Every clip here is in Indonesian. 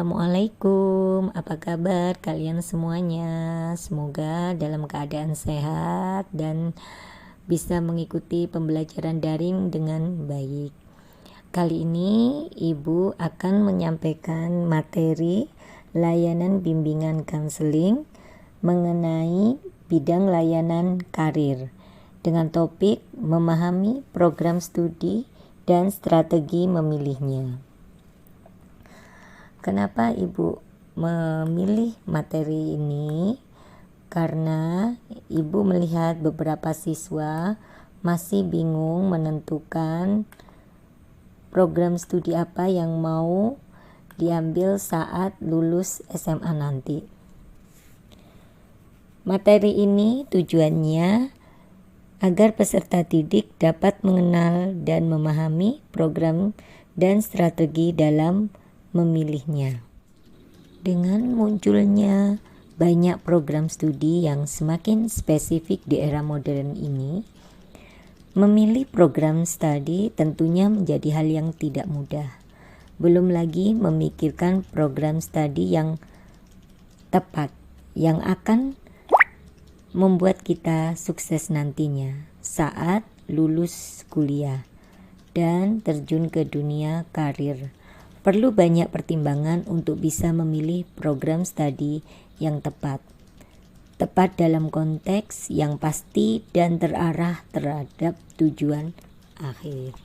Assalamualaikum, apa kabar kalian semuanya? Semoga dalam keadaan sehat dan bisa mengikuti pembelajaran daring dengan baik. Kali ini Ibu akan menyampaikan materi layanan bimbingan konseling mengenai bidang layanan karir dengan topik memahami program studi dan strategi memilihnya. Kenapa Ibu memilih materi ini? Karena Ibu melihat beberapa siswa masih bingung menentukan program studi apa yang mau diambil saat lulus SMA nanti. Materi ini tujuannya agar peserta didik dapat mengenal dan memahami program dan strategi dalam memilihnya. Dengan munculnya banyak program studi yang semakin spesifik di era modern ini, memilih program studi tentunya menjadi hal yang tidak mudah. Belum lagi memikirkan program studi yang tepat, yang akan membuat kita sukses nantinya saat lulus kuliah dan terjun ke dunia karir. Perlu banyak pertimbangan untuk bisa memilih program studi yang tepat dalam konteks yang pasti dan terarah terhadap tujuan akhir.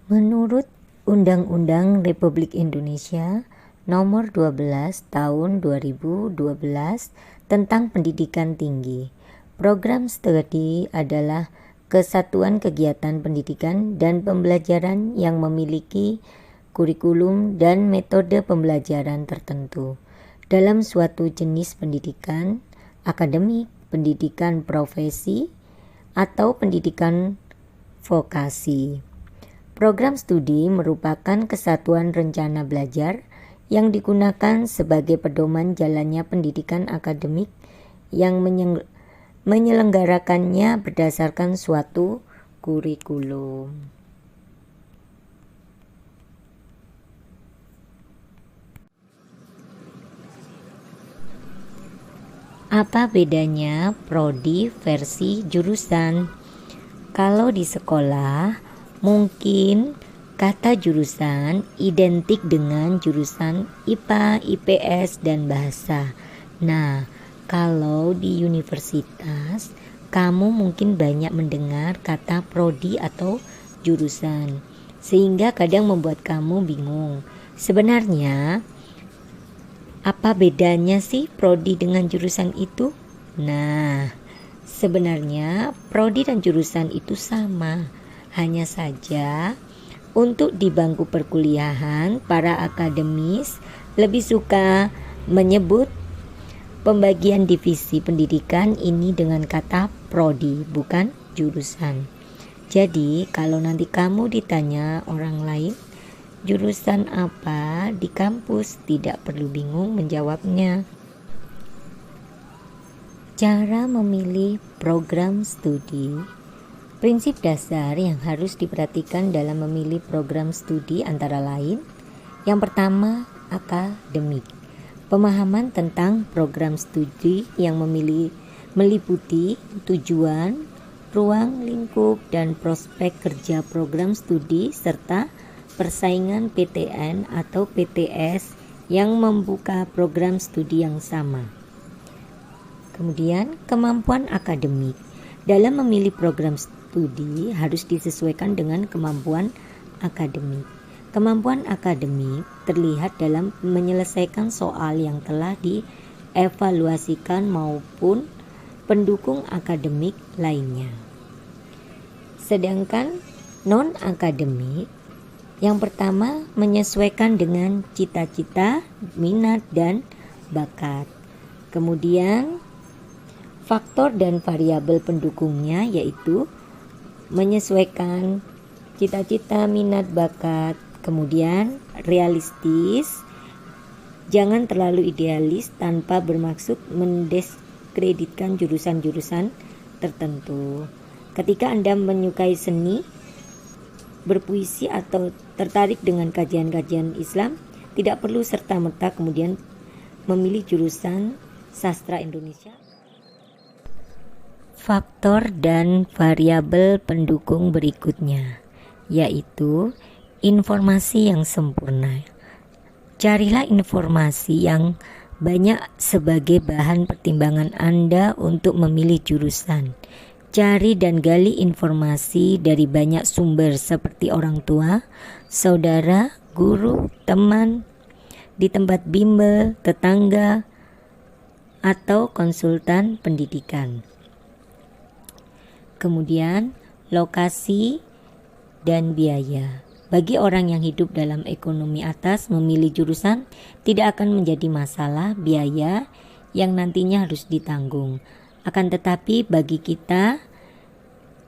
Menurut Undang-Undang Republik Indonesia Nomor 12 Tahun 2012 tentang Pendidikan Tinggi. Program studi adalah kesatuan kegiatan pendidikan dan pembelajaran yang memiliki kurikulum dan metode pembelajaran tertentu dalam suatu jenis pendidikan akademik, pendidikan profesi, atau pendidikan vokasi. Program studi merupakan kesatuan rencana belajar yang digunakan sebagai pedoman jalannya pendidikan akademik yang menyelenggarakannya berdasarkan suatu kurikulum. Apa bedanya prodi versi jurusan? Kalau di sekolah, mungkin kata jurusan identik dengan jurusan IPA, IPS, dan bahasa. Nah, kalau di universitas, kamu mungkin banyak mendengar kata prodi atau jurusan, sehingga kadang membuat kamu bingung. Sebenarnya, apa bedanya sih prodi dengan jurusan itu? Nah, sebenarnya prodi dan jurusan itu sama. Hanya saja, untuk di bangku perkuliahan, para akademis lebih suka menyebut pembagian divisi pendidikan ini dengan kata prodi, bukan jurusan. Jadi, kalau nanti kamu ditanya orang lain, jurusan apa di kampus, tidak perlu bingung menjawabnya. Cara memilih program studi. Prinsip dasar yang harus diperhatikan dalam memilih program studi antara lain, yang pertama, akademik. Pemahaman tentang program studi yang meliputi tujuan, ruang lingkup, dan prospek kerja program studi, serta persaingan PTN atau PTS yang membuka program studi yang sama. Kemudian, kemampuan akademik. Dalam memilih program studi harus disesuaikan dengan kemampuan akademik. Kemampuan akademik terlihat dalam menyelesaikan soal yang telah dievaluasikan maupun pendukung akademik lainnya. Sedangkan non-akademik, yang pertama menyesuaikan dengan cita-cita, minat, dan bakat. Kemudian faktor dan variabel pendukungnya yaitu menyesuaikan cita-cita, minat, bakat. Kemudian realistis, jangan terlalu idealis tanpa bermaksud mengkreditkan jurusan-jurusan tertentu. Ketika Anda menyukai seni, berpuisi atau tertarik dengan kajian-kajian Islam, tidak perlu serta-merta kemudian memilih jurusan sastra Indonesia. Faktor dan variabel pendukung berikutnya, yaitu informasi yang sempurna. Carilah informasi yang banyak sebagai bahan pertimbangan Anda untuk memilih jurusan. Cari dan gali informasi dari banyak sumber seperti orang tua, saudara, guru, teman, di tempat bimbel, tetangga, atau konsultan pendidikan. Kemudian, lokasi dan biaya. Bagi orang yang hidup dalam ekonomi atas, memilih jurusan tidak akan menjadi masalah biaya yang nantinya harus ditanggung. Akan tetapi bagi kita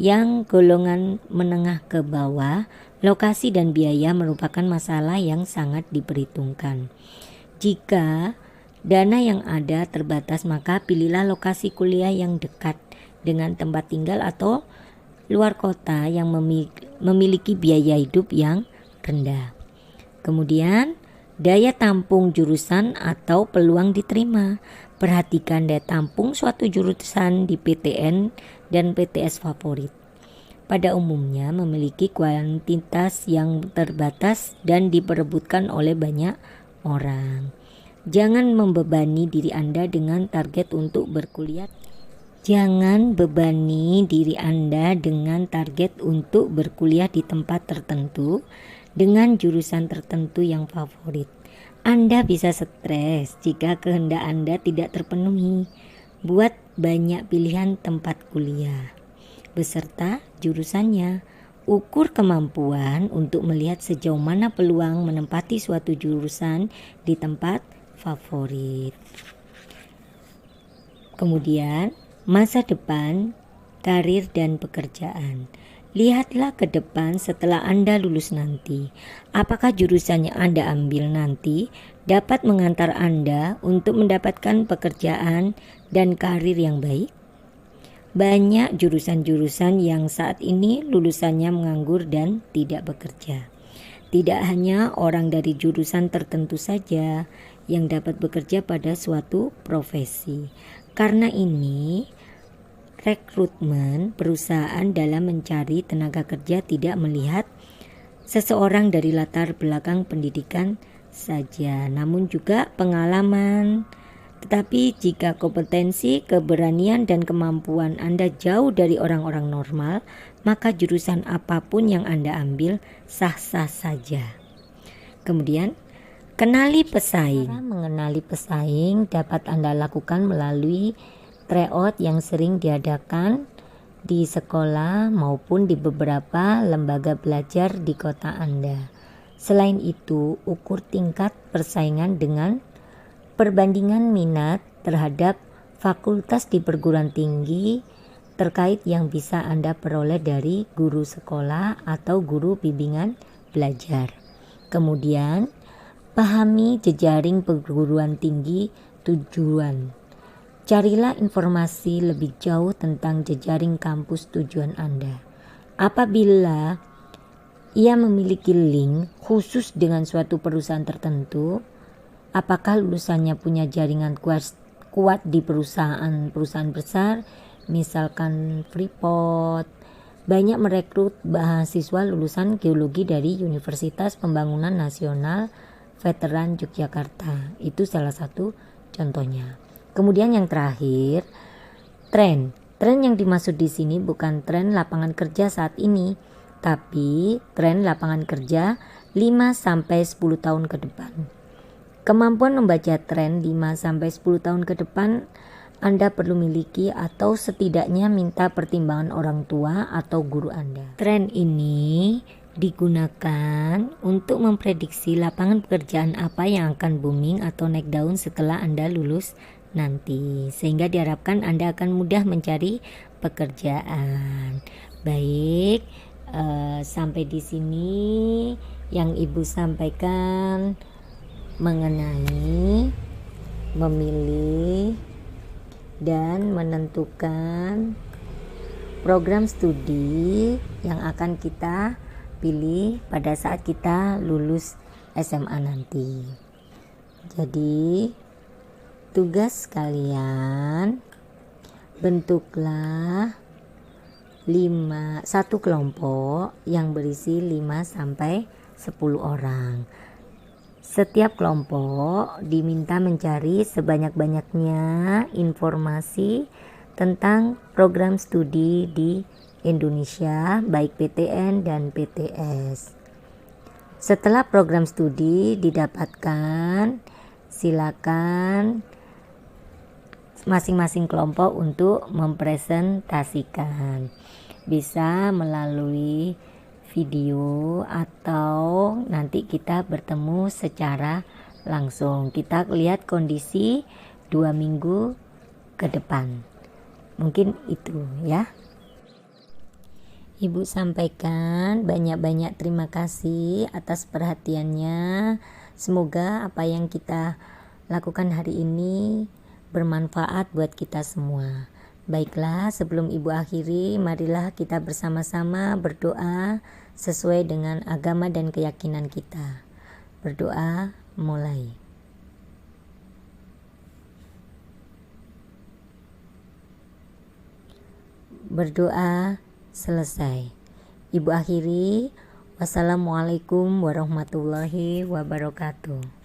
yang golongan menengah ke bawah, lokasi dan biaya merupakan masalah yang sangat diperhitungkan. Jika dana yang ada terbatas, maka pilihlah lokasi kuliah yang dekat dengan tempat tinggal atau luar kota yang memiliki biaya hidup yang rendah. Kemudian, daya tampung jurusan atau peluang diterima. Perhatikan daya tampung suatu jurusan di PTN dan PTS favorit. Pada umumnya memiliki kuantitas yang terbatas dan diperebutkan oleh banyak orang. Jangan membebani diri Anda dengan target untuk berkuliah. Jangan bebani diri Anda dengan target untuk berkuliah di tempat tertentu dengan jurusan tertentu yang favorit. Anda bisa stres jika kehendak Anda tidak terpenuhi. Buat banyak pilihan tempat kuliah beserta jurusannya. Ukur kemampuan untuk melihat sejauh mana peluang menempati suatu jurusan di tempat favorit. Kemudian, masa depan, karir dan pekerjaan. Lihatlah ke depan setelah Anda lulus nanti. Apakah jurusan yang Anda ambil nanti dapat mengantar Anda untuk mendapatkan pekerjaan dan karir yang baik? Banyak jurusan-jurusan yang saat ini lulusannya menganggur dan tidak bekerja. Tidak hanya orang dari jurusan tertentu saja yang dapat bekerja pada suatu profesi. Karena ini, rekrutmen perusahaan dalam mencari tenaga kerja tidak melihat seseorang dari latar belakang pendidikan saja, namun juga pengalaman. Tetapi jika kompetensi, keberanian, dan kemampuan Anda jauh dari orang-orang normal, maka jurusan apapun yang Anda ambil sah-sah saja. Kemudian, kenali pesaing. Cara mengenali pesaing dapat Anda lakukan melalui tryout yang sering diadakan di sekolah maupun di beberapa lembaga belajar di kota Anda. Selain itu, ukur tingkat persaingan dengan perbandingan minat terhadap fakultas di perguruan tinggi terkait yang bisa Anda peroleh dari guru sekolah atau guru bimbingan belajar. Kemudian, pahami jejaring perguruan tinggi tujuan. Carilah informasi lebih jauh tentang jejaring kampus tujuan Anda. Apabila ia memiliki link khusus dengan suatu perusahaan tertentu, apakah lulusannya punya jaringan kuat di perusahaan besar, misalkan Freeport, banyak merekrut mahasiswa lulusan geologi dari Universitas Pembangunan Nasional Veteran Yogyakarta. Itu salah satu contohnya. Kemudian yang terakhir, tren. Tren yang dimaksud di sini bukan tren lapangan kerja saat ini, tapi tren lapangan kerja 5-10 tahun ke depan. Kemampuan membaca tren 5-10 tahun ke depan Anda perlu miliki atau setidaknya minta pertimbangan orang tua atau guru Anda. Tren ini digunakan untuk memprediksi lapangan pekerjaan apa yang akan booming atau naik daun setelah Anda lulus nanti, sehingga diharapkan Anda akan mudah mencari pekerjaan. Baik, sampai di sini yang Ibu sampaikan mengenai memilih dan menentukan program studi yang akan kita pilih pada saat kita lulus SMA nanti. Jadi tugas kalian, bentuklah satu kelompok yang berisi 5 sampai 10 orang. Setiap kelompok diminta mencari sebanyak-banyaknya informasi tentang program studi di Indonesia, baik PTN dan PTS. Setelah program studi didapatkan, silakan masing-masing kelompok untuk mempresentasikan. Bisa melalui video atau nanti kita bertemu secara langsung. Kita lihat kondisi 2 minggu ke depan. Mungkin itu ya. Ibu sampaikan banyak-banyak terima kasih atas perhatiannya. Semoga apa yang kita lakukan hari ini bermanfaat buat kita semua. Baiklah, sebelum Ibu akhiri, marilah kita bersama-sama berdoa sesuai dengan agama dan keyakinan kita. Berdoa mulai. Berdoa selesai. Ibu akhiri, wassalamualaikum warahmatullahi wabarakatuh.